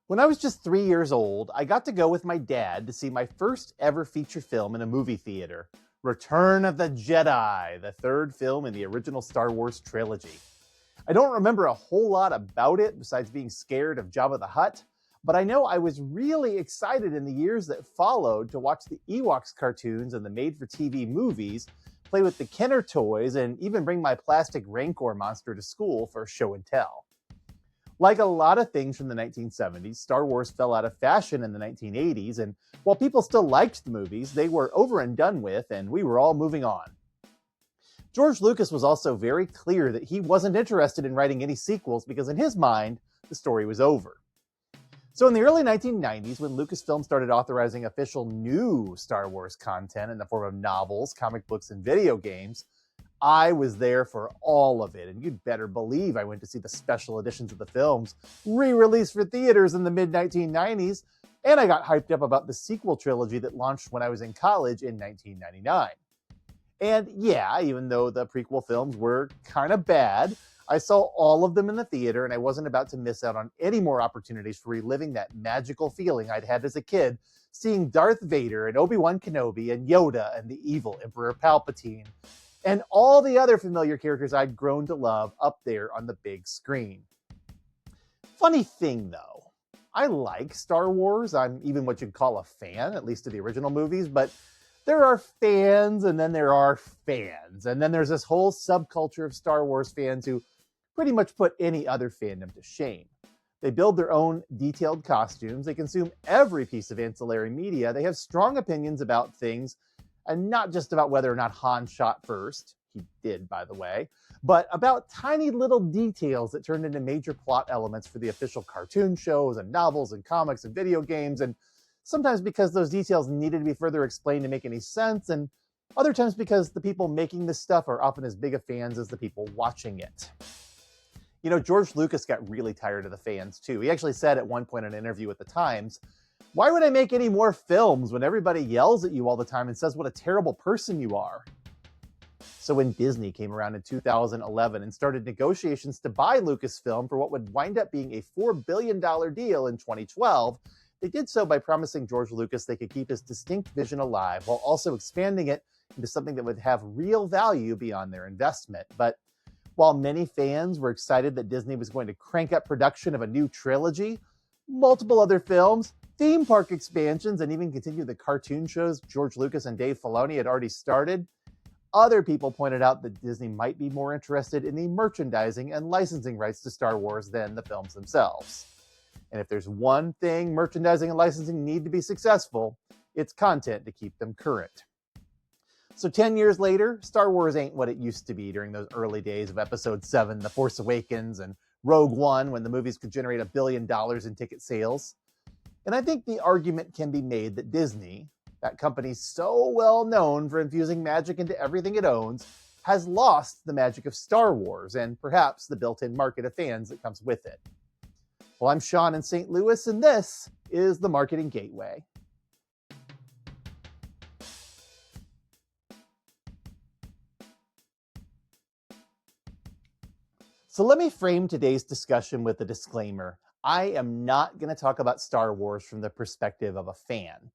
When I was just 3 years old, I got to go with my dad to see my first ever feature film in a movie theater, Return of the Jedi, the third film in the original Star Wars trilogy. I don't remember a whole lot about it besides being scared of Jabba the Hutt, but I know I was really excited in the years that followed to watch the Ewoks cartoons and the made-for-TV movies, play with the Kenner toys, and even bring my plastic Rancor monster to school for show and tell. Like a lot of things from the 1970s, Star Wars fell out of fashion in the 1980s, and while people still liked the movies, they were over and done with, and we were all moving on. George Lucas was also very clear that he wasn't interested in writing any sequels because in his mind, the story was over. So in the early 1990s, when Lucasfilm started authorizing official new Star Wars content in the form of novels, comic books, and video games, I was there for all of it, and you'd better believe I went to see the special editions of the films, re-released for theaters in the mid-1990s, and I got hyped up about the sequel trilogy that launched when I was in college in 1999. And yeah, even though the prequel films were kind of bad, I saw all of them in the theater, and I wasn't about to miss out on any more opportunities for reliving that magical feeling I'd had as a kid, seeing Darth Vader and Obi-Wan Kenobi and Yoda and the evil Emperor Palpatine, and all the other familiar characters I'd grown to love up there on the big screen. Funny thing though, I like Star Wars. I'm even what you'd call a fan, at least of the original movies, but there are fans and then there are fans. And then there's this whole subculture of Star Wars fans who pretty much put any other fandom to shame. They build their own detailed costumes. They consume every piece of ancillary media. They have strong opinions about things, and not just about whether or not Han shot first, he did, by the way, but about tiny little details that turned into major plot elements for the official cartoon shows and novels and comics and video games, and sometimes because those details needed to be further explained to make any sense, and other times because the people making this stuff are often as big of fans as the people watching it. You know, George Lucas got really tired of the fans too. He actually said at one point in an interview with The Times, "Why would I make any more films when everybody yells at you all the time and says what a terrible person you are?" So when Disney came around in 2011 and started negotiations to buy Lucasfilm for what would wind up being a $4 billion deal in 2012, they did so by promising George Lucas they could keep his distinct vision alive while also expanding it into something that would have real value beyond their investment. But while many fans were excited that Disney was going to crank up production of a new trilogy, multiple other films, theme park expansions, and even continue the cartoon shows George Lucas and Dave Filoni had already started, other people pointed out that Disney might be more interested in the merchandising and licensing rights to Star Wars than the films themselves. And if there's one thing merchandising and licensing need to be successful, it's content to keep them current. So 10 years later, Star Wars ain't what it used to be during those early days of Episode 7, The Force Awakens, and Rogue One, when the movies could generate $1 billion in ticket sales. And I think the argument can be made that Disney, that company so well known for infusing magic into everything it owns, has lost the magic of Star Wars and perhaps the built-in market of fans that comes with it. Well, I'm Sean in St. Louis, and this is the Marketing Gateway. So let me frame today's discussion with a disclaimer. I am not going to talk about Star Wars from the perspective of a fan.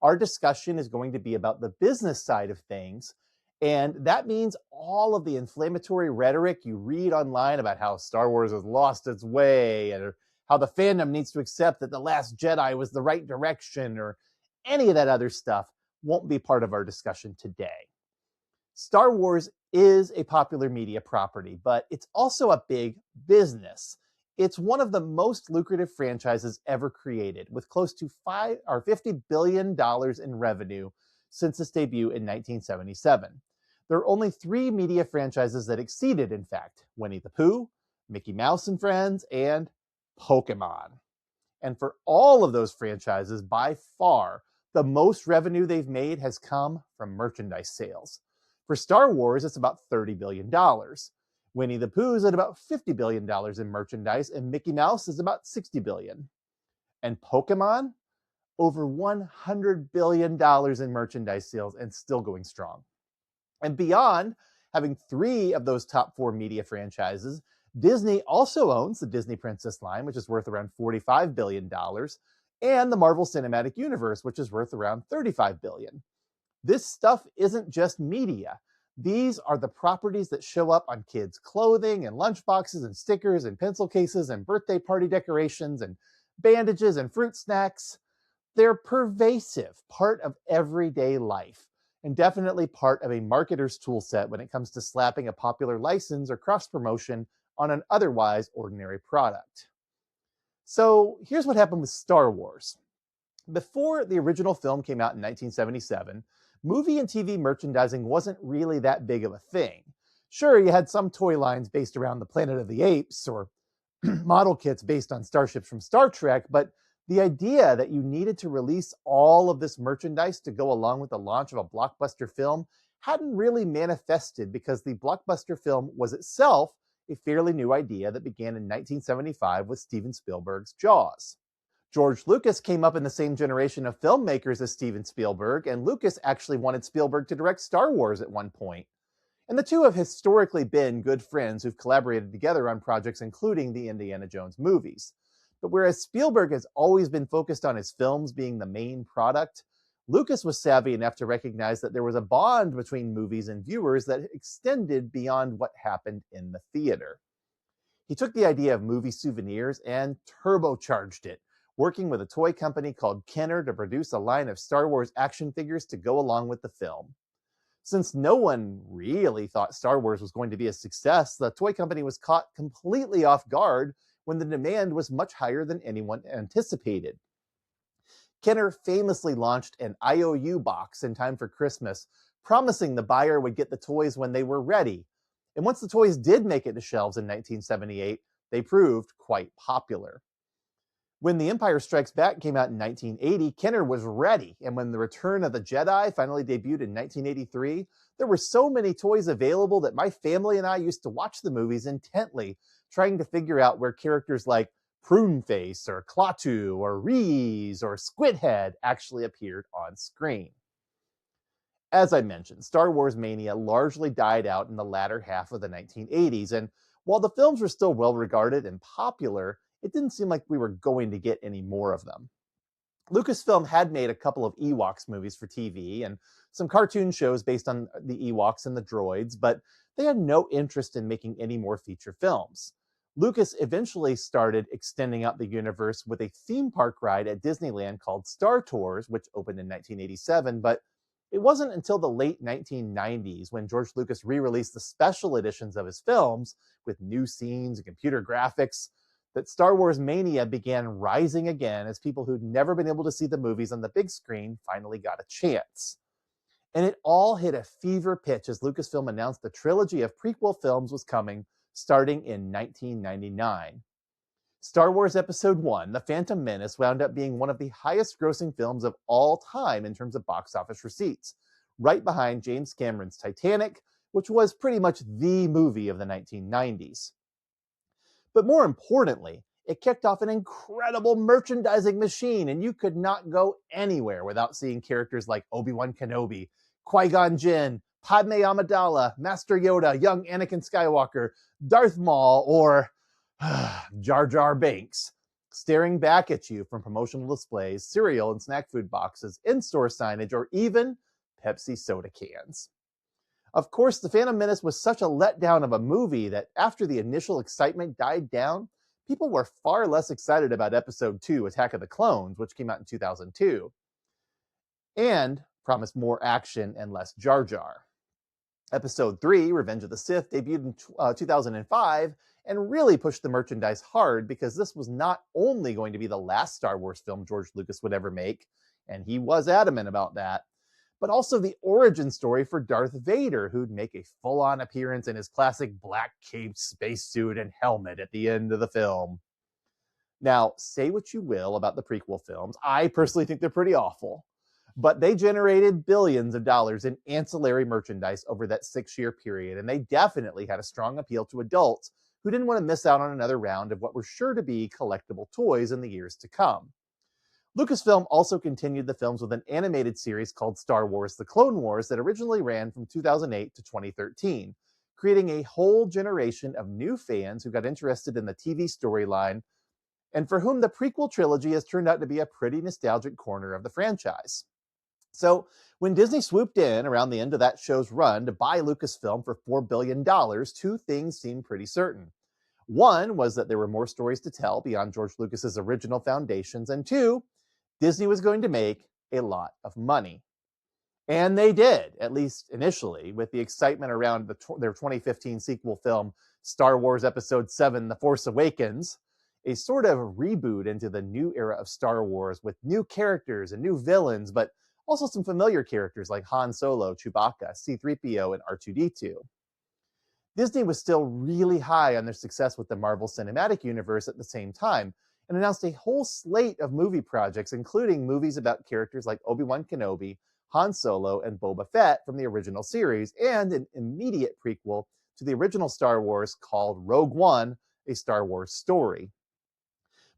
Our discussion is going to be about the business side of things, and that means all of the inflammatory rhetoric you read online about how Star Wars has lost its way, or how the fandom needs to accept that The Last Jedi was the right direction, or any of that other stuff won't be part of our discussion today. Star Wars is a popular media property, but it's also a big business. It's one of the most lucrative franchises ever created, with close to $50 billion in revenue since its debut in 1977. There are only 3 media franchises that exceeded, in fact, Winnie the Pooh, Mickey Mouse and Friends, and Pokemon. And for all of those franchises, by far, the most revenue they've made has come from merchandise sales. For Star Wars, it's about $30 billion. Winnie the Pooh is at about $50 billion in merchandise, and Mickey Mouse is about $60 billion. And Pokemon, over $100 billion in merchandise sales and still going strong. And beyond having 3 of those top 4 media franchises, Disney also owns the Disney Princess line, which is worth around $45 billion, dollars, and the Marvel Cinematic Universe, which is worth around $35 billion. Dollars. This stuff isn't just media. These are the properties that show up on kids' clothing and lunchboxes and stickers and pencil cases and birthday party decorations and bandages and fruit snacks. They're pervasive, part of everyday life, and definitely part of a marketer's tool set when it comes to slapping a popular license or cross promotion on an otherwise ordinary product. So here's what happened with Star Wars. Before the original film came out in 1977, movie and TV merchandising wasn't really that big of a thing. Sure, you had some toy lines based around the Planet of the Apes or model kits based on starships from Star Trek, but the idea that you needed to release all of this merchandise to go along with the launch of a blockbuster film hadn't really manifested because the blockbuster film was itself a fairly new idea that began in 1975 with Steven Spielberg's Jaws. George Lucas came up in the same generation of filmmakers as Steven Spielberg, and Lucas actually wanted Spielberg to direct Star Wars at one point. And the two have historically been good friends who've collaborated together on projects including the Indiana Jones movies. But whereas Spielberg has always been focused on his films being the main product, Lucas was savvy enough to recognize that there was a bond between movies and viewers that extended beyond what happened in the theater. He took the idea of movie souvenirs and turbocharged it, working with a toy company called Kenner to produce a line of Star Wars action figures to go along with the film. Since no one really thought Star Wars was going to be a success, the toy company was caught completely off guard when the demand was much higher than anyone anticipated. Kenner famously launched an IOU box in time for Christmas, promising the buyer would get the toys when they were ready. And once the toys did make it to shelves in 1978, they proved quite popular. When The Empire Strikes Back came out in 1980, Kenner was ready, and when The Return of the Jedi finally debuted in 1983, there were so many toys available that my family and I used to watch the movies intently, trying to figure out where characters like Pruneface or Klaatu or Reese or Squidhead actually appeared on screen. As I mentioned, Star Wars mania largely died out in the latter half of the 1980s, and while the films were still well regarded and popular, it didn't seem like we were going to get any more of them. Lucasfilm had made a couple of Ewoks movies for TV and some cartoon shows based on the Ewoks and the droids, but they had no interest in making any more feature films. Lucas eventually started extending out the universe with a theme park ride at Disneyland called Star Tours, which opened in 1987, but it wasn't until the late 1990s when George Lucas re-released the special editions of his films with new scenes and computer graphics that Star Wars mania began rising again as people who'd never been able to see the movies on the big screen finally got a chance. And it all hit a fever pitch as Lucasfilm announced the trilogy of prequel films was coming starting in 1999. Star Wars Episode 1, The Phantom Menace, wound up being one of the highest grossing films of all time in terms of box office receipts, right behind James Cameron's Titanic, which was pretty much the movie of the 1990s. But more importantly, it kicked off an incredible merchandising machine, and you could not go anywhere without seeing characters like Obi-Wan Kenobi, Qui-Gon Jinn, Padme Amidala, Master Yoda, young Anakin Skywalker, Darth Maul, or Jar Jar Binks, staring back at you from promotional displays, cereal and snack food boxes, in-store signage, or even Pepsi soda cans. Of course, The Phantom Menace was such a letdown of a movie that after the initial excitement died down, people were far less excited about Episode 2, Attack of the Clones, which came out in 2002, and promised more action and less Jar Jar. Episode 3, Revenge of the Sith, debuted in 2005 and really pushed the merchandise hard because this was not only going to be the last Star Wars film George Lucas would ever make, and he was adamant about that, but also the origin story for Darth Vader, who'd make a full-on appearance in his classic black caped spacesuit and helmet at the end of the film. Now, say what you will about the prequel films. I personally think they're pretty awful, but they generated billions of dollars in ancillary merchandise over that 6-year period, and they definitely had a strong appeal to adults who didn't want to miss out on another round of what were sure to be collectible toys in the years to come. Lucasfilm also continued the films with an animated series called Star Wars: The Clone Wars that originally ran from 2008 to 2013, creating a whole generation of new fans who got interested in the TV storyline and for whom the prequel trilogy has turned out to be a pretty nostalgic corner of the franchise. So, when Disney swooped in around the end of that show's run to buy Lucasfilm for $4 billion, two things seemed pretty certain. One was that there were more stories to tell beyond George Lucas's original foundations, and two, Disney was going to make a lot of money. And they did, at least initially, with the excitement around their 2015 sequel film, Star Wars Episode 7 The Force Awakens, a sort of reboot into the new era of Star Wars with new characters and new villains, but also some familiar characters like Han Solo, Chewbacca, C-3PO, and R2-D2. Disney was still really high on their success with the Marvel Cinematic Universe at the same time, and announced a whole slate of movie projects, including movies about characters like Obi-Wan Kenobi, Han Solo, and Boba Fett from the original series, and an immediate prequel to the original Star Wars called Rogue One, a Star Wars story.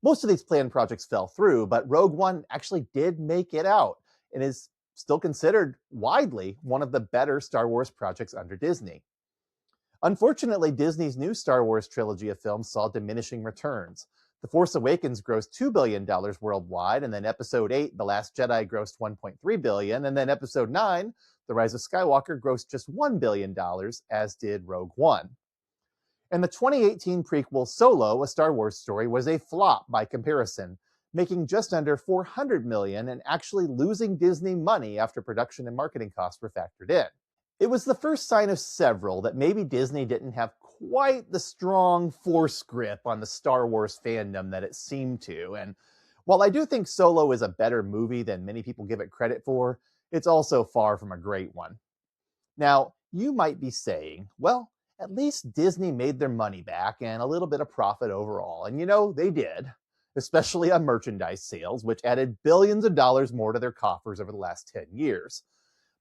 Most of these planned projects fell through, but Rogue One actually did make it out and is still considered widely one of the better Star Wars projects under Disney. Unfortunately, Disney's new Star Wars trilogy of films saw diminishing returns. The Force Awakens grossed $2 billion worldwide, and then Episode 8, The Last Jedi, grossed $1.3 billion, and then Episode 9, The Rise of Skywalker, grossed just $1 billion, as did Rogue One. And the 2018 prequel Solo, A Star Wars Story, was a flop by comparison, making just under $400 million and actually losing Disney money after production and marketing costs were factored in. It was the first sign of several that maybe Disney didn't have quite the strong force grip on the Star Wars fandom that it seemed to. And while I do think Solo is a better movie than many people give it credit for, it's also far from a great one. Now, you might be saying, well, at least Disney made their money back and a little bit of profit overall. And they did, especially on merchandise sales, which added billions of dollars more to their coffers over the last 10 years.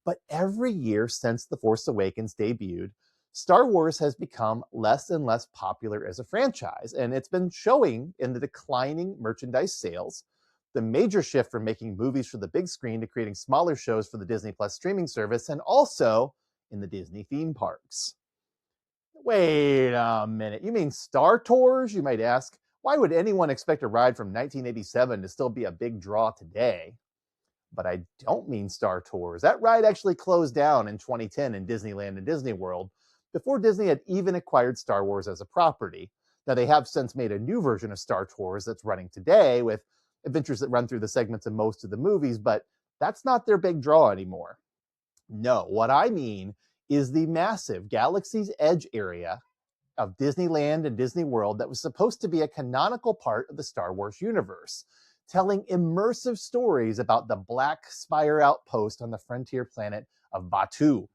But every year since The Force Awakens debuted, Star Wars has become less and less popular as a franchise, and it's been showing in the declining merchandise sales, the major shift from making movies for the big screen to creating smaller shows for the Disney Plus streaming service, and also in the Disney theme parks. Wait a minute, you mean Star Tours, you might ask? Why would anyone expect a ride from 1987 to still be a big draw today? But I don't mean Star Tours. That ride actually closed down in 2010 in Disneyland and Disney World before Disney had even acquired Star Wars as a property. Now, they have since made a new version of Star Tours that's running today with adventures that run through the segments of most of the movies, but that's not their big draw anymore. No, what I mean is the massive Galaxy's Edge area of Disneyland and Disney World that was supposed to be a canonical part of the Star Wars universe, telling immersive stories about the Black Spire outpost on the frontier planet of Batuu.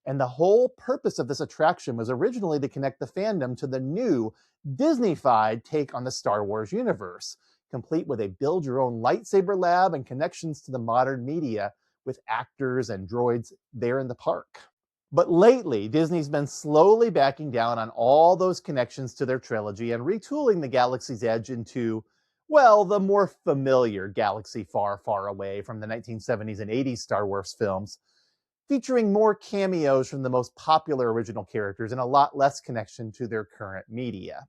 And the whole purpose of this attraction was originally to connect the fandom to the new Disney-fied take on the Star Wars universe, complete with a build-your-own lightsaber lab and connections to the modern media with actors and droids there in the park. But lately, Disney's been slowly backing down on all those connections to their trilogy and retooling the Galaxy's Edge into, well, the more familiar galaxy far, far away from the 1970s and 80s Star Wars films, featuring more cameos from the most popular original characters and a lot less connection to their current media.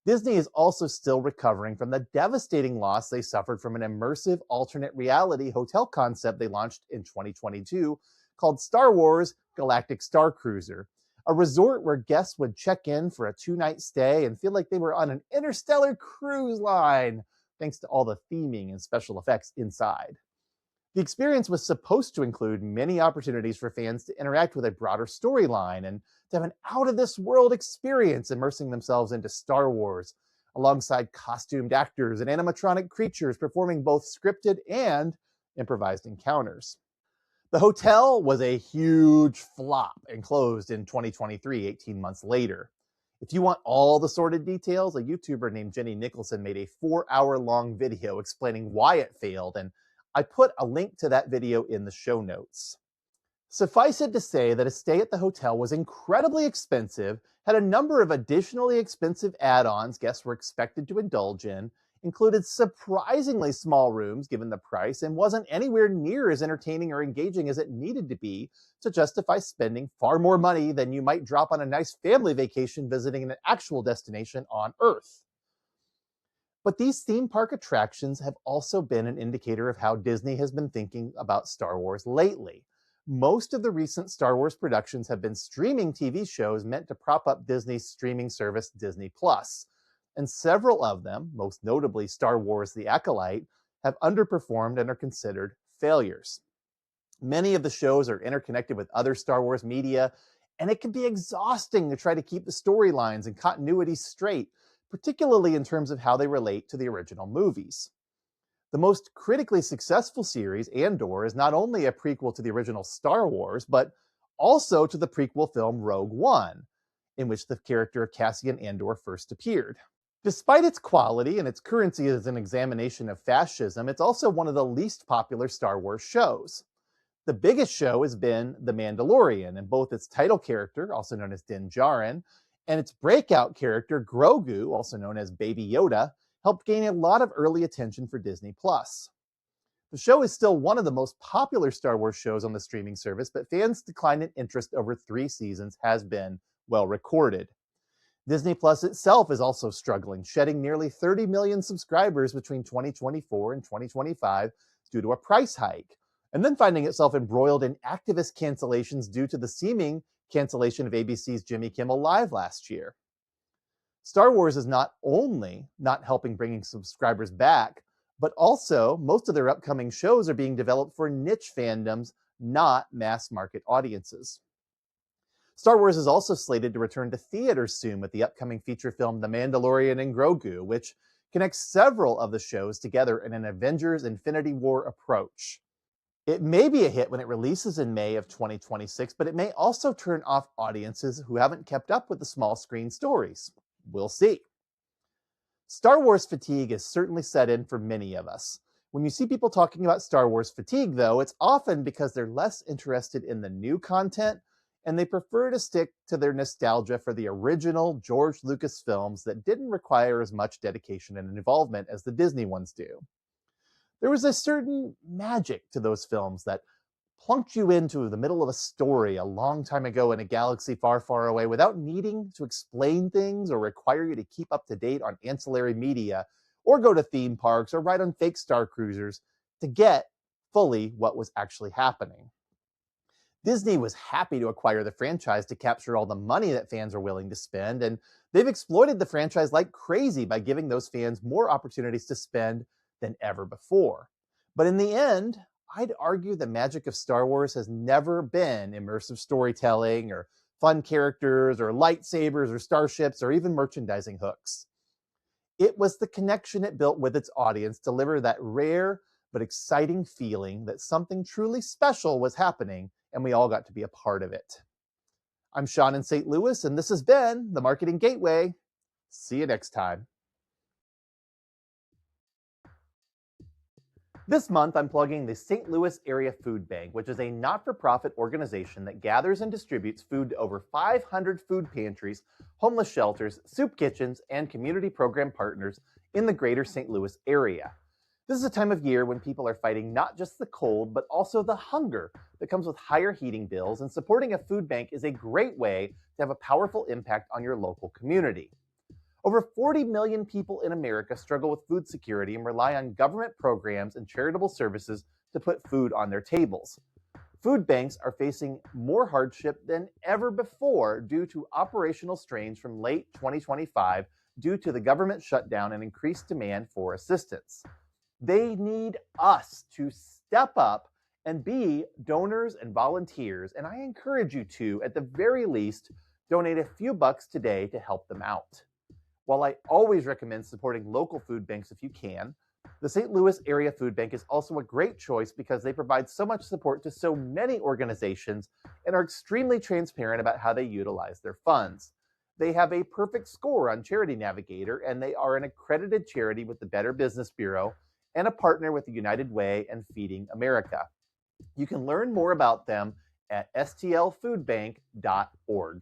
Disney is also still recovering from the devastating loss they suffered from an immersive alternate reality hotel concept they launched in 2022 called Star Wars Galactic Star Cruiser, a resort where guests would check in for a 2-night stay and feel like they were on an interstellar cruise line, thanks to all the theming and special effects inside. The experience was supposed to include many opportunities for fans to interact with a broader storyline and to have an out-of-this-world experience immersing themselves into Star Wars, alongside costumed actors and animatronic creatures performing both scripted and improvised encounters. The hotel was a huge flop and closed in 2023, 18 months later. If you want all the sordid details, a YouTuber named Jenny Nicholson made a 4-hour-long video explaining why it failed, and I put a link to that video in the show notes. Suffice it to say that a stay at the hotel was incredibly expensive, had a number of additionally expensive add-ons guests were expected to indulge in, included surprisingly small rooms given the price and wasn't anywhere near as entertaining or engaging as it needed to be to justify spending far more money than you might drop on a nice family vacation visiting an actual destination on Earth. But these theme park attractions have also been an indicator of how Disney has been thinking about Star Wars lately. Most of the recent Star Wars productions have been streaming TV shows meant to prop up Disney's streaming service, Disney Plus. And several of them, most notably Star Wars The Acolyte, have underperformed and are considered failures. Many of the shows are interconnected with other Star Wars media, and it can be exhausting to try to keep the storylines and continuity straight, particularly in terms of how they relate to the original movies. The most critically successful series, Andor, is not only a prequel to the original Star Wars, but also to the prequel film Rogue One, in which the character Cassian Andor first appeared. Despite its quality and its currency as an examination of fascism, it's also one of the least popular Star Wars shows. The biggest show has been The Mandalorian, and both its title character, also known as Din Djarin, and its breakout character, Grogu, also known as Baby Yoda, helped gain a lot of early attention for Disney+. The show is still one of the most popular Star Wars shows on the streaming service, but fans' decline in interest over 3 seasons has been well recorded. Disney Plus itself is also struggling, shedding nearly 30 million subscribers between 2024 and 2025 due to a price hike, and then finding itself embroiled in activist cancellations due to the seeming cancellation of ABC's Jimmy Kimmel Live last year. Star Wars is not only not helping bringing subscribers back, but also most of their upcoming shows are being developed for niche fandoms, not mass market audiences. Star Wars is also slated to return to theaters soon with the upcoming feature film The Mandalorian and Grogu, which connects several of the shows together in an Avengers Infinity War approach. It may be a hit when it releases in May of 2026, but it may also turn off audiences who haven't kept up with the small screen stories. We'll see. Star Wars fatigue is certainly set in for many of us. When you see people talking about Star Wars fatigue, though, it's often because they're less interested in the new content and they prefer to stick to their nostalgia for the original George Lucas films that didn't require as much dedication and involvement as the Disney ones do. There was a certain magic to those films that plunked you into the middle of a story a long time ago in a galaxy far, far away without needing to explain things or require you to keep up to date on ancillary media or go to theme parks or ride on fake Star Cruisers to get fully what was actually happening. Disney was happy to acquire the franchise to capture all the money that fans are willing to spend, and they've exploited the franchise like crazy by giving those fans more opportunities to spend than ever before. But in the end, I'd argue the magic of Star Wars has never been immersive storytelling or fun characters or lightsabers or starships or even merchandising hooks. It was the connection it built with its audience delivered that rare but exciting feeling that something truly special was happening and we all got to be a part of it. I'm Sean in St. Louis, and this has been The Marketing Gateway. See you next time. This month, I'm plugging the St. Louis Area Food Bank, which is a not-for-profit organization that gathers and distributes food to over 500 food pantries, homeless shelters, soup kitchens, and community program partners in the greater St. Louis area. This is a time of year when people are fighting not just the cold, but also the hunger that comes with higher heating bills, and supporting a food bank is a great way to have a powerful impact on your local community. Over 40 million people in America struggle with food security and rely on government programs and charitable services to put food on their tables. Food banks are facing more hardship than ever before due to operational strains from late 2025 due to the government shutdown and increased demand for assistance. They need us to step up and be donors and volunteers, and I encourage you to, at the very least, donate a few bucks today to help them out. While I always recommend supporting local food banks if you can, the St. Louis Area Food Bank is also a great choice because they provide so much support to so many organizations and are extremely transparent about how they utilize their funds. They have a perfect score on Charity Navigator, and they are an accredited charity with the Better Business Bureau and a partner with the United Way and Feeding America. You can learn more about them at stlfoodbank.org.